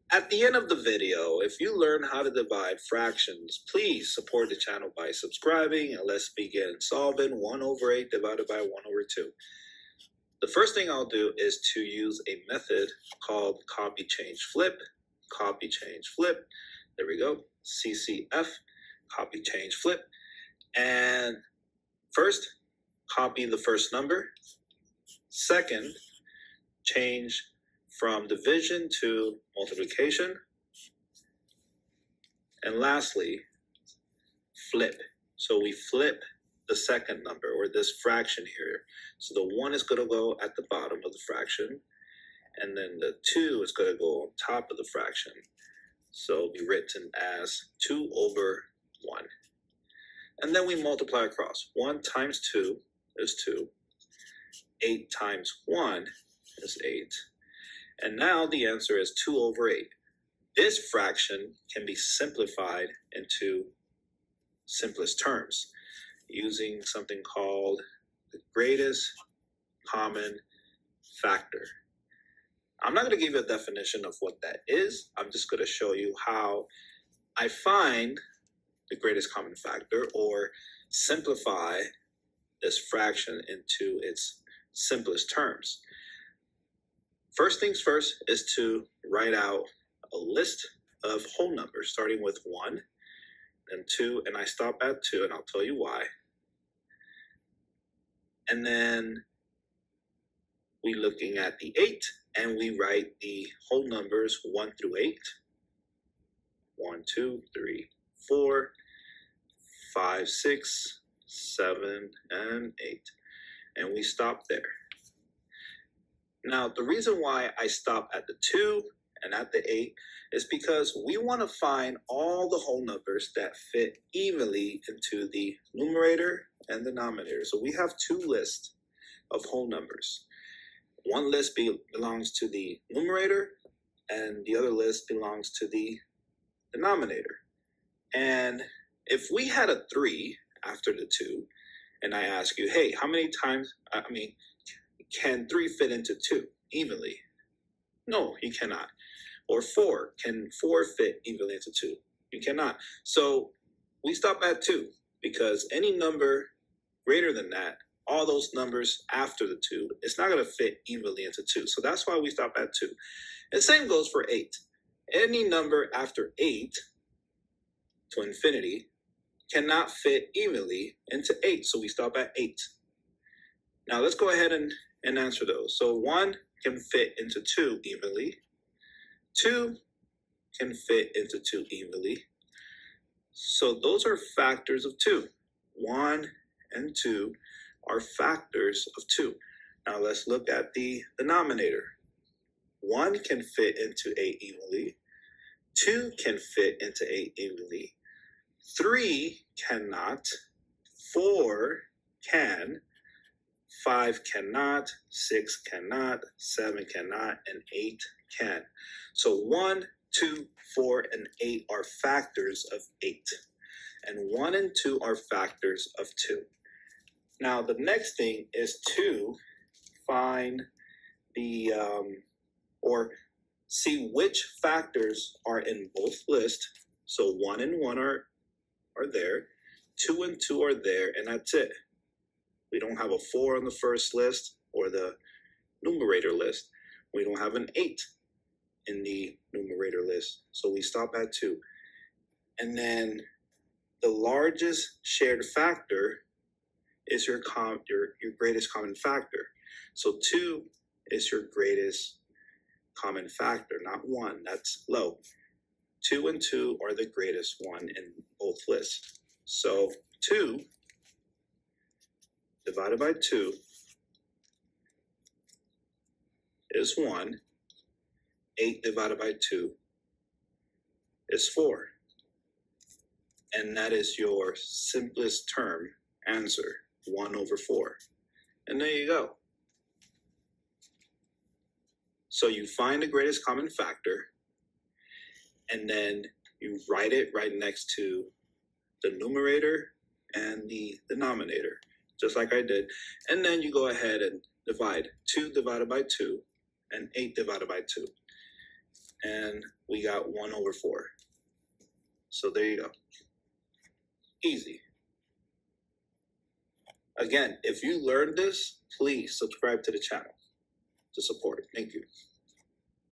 At the end of the video, if you learn how to divide fractions, please support the channel by subscribing, and let's begin solving 1 over 8 divided by 1 over 2. The first thing I'll do is to use a method called copy, change, flip. Copy, change, flip. There we go. CCF, copy, change, flip. And first, copy the first number. Second, change from division to multiplication. And lastly, flip. So we flip the second number, or this fraction here. So the 1 is going to go at the bottom of the fraction, and then the 2 is going to go on top of the fraction. So it'll be written as 2 over 1. And then we multiply across. 1 times 2 is 2. 8 times 1 is 8. And now the answer is 2 over 8. This fraction can be simplified into simplest terms using something called the greatest common factor. I'm not going to give you a definition of what that is. I'm just going to show you how I find the greatest common factor, or simplify this fraction into its simplest terms. First things first is to write out a list of whole numbers, starting with 1 and 2, and I stop at 2, and I'll tell you why. And then we're looking at the 8, and we write the whole numbers 1 through 8. 1, 2, 3, 4, 5, 6, 7, and 8. And we stop there. Now, the reason why I stop at the 2 and at the 8 is because we want to find all the whole numbers that fit evenly into the numerator and denominator. So we have 2 lists of whole numbers. One list belongs to the numerator, and the other list belongs to the denominator. And if we had a 3 after the 2, and I ask you, hey, how many times, can 3 fit into 2 evenly? No, you cannot. Or 4, can 4 fit evenly into 2? You cannot. So we stop at 2, because any number greater than that, all those numbers after the 2, it's not going to fit evenly into 2. So that's why we stop at 2. And same goes for 8. Any number after 8 to infinity cannot fit evenly into 8. So we stop at 8. Now let's go ahead and answer those. So 1 can fit into 2 evenly. 2 can fit into 2 evenly. So those are factors of 2. 1 and 2 are factors of 2. Now let's look at the denominator. 1 can fit into 8 evenly. 2 can fit into 8 evenly. 3 cannot. 4 can. 5 cannot, 6 cannot, 7 cannot, and 8 can. So 1, 2, 4, and 8 are factors of 8. And 1 and 2 are factors of 2. Now the next thing is to find the, or see which factors are in both lists. So 1 and 1 are there, 2 and 2 are there, and that's it. We don't have a 4 on the first list or the numerator list. We don't have an 8 in the numerator list. So we stop at 2. And then the largest shared factor is your greatest common factor. So 2 is your greatest common factor, not 1. That's low. 2 and 2 are the greatest one in both lists. So 2 divided by 2 is 1. 8 divided by 2 is 4. And that is your simplest term answer, 1 over 4. And there you go. So you find the greatest common factor, and then you write it right next to the numerator and the denominator, just like I did. And then you go ahead and divide 2 divided by 2 and 8 divided by 2. and we got 1/4. So there you go. Easy. Again, if you learned this, please subscribe to the channel to support. Thank you.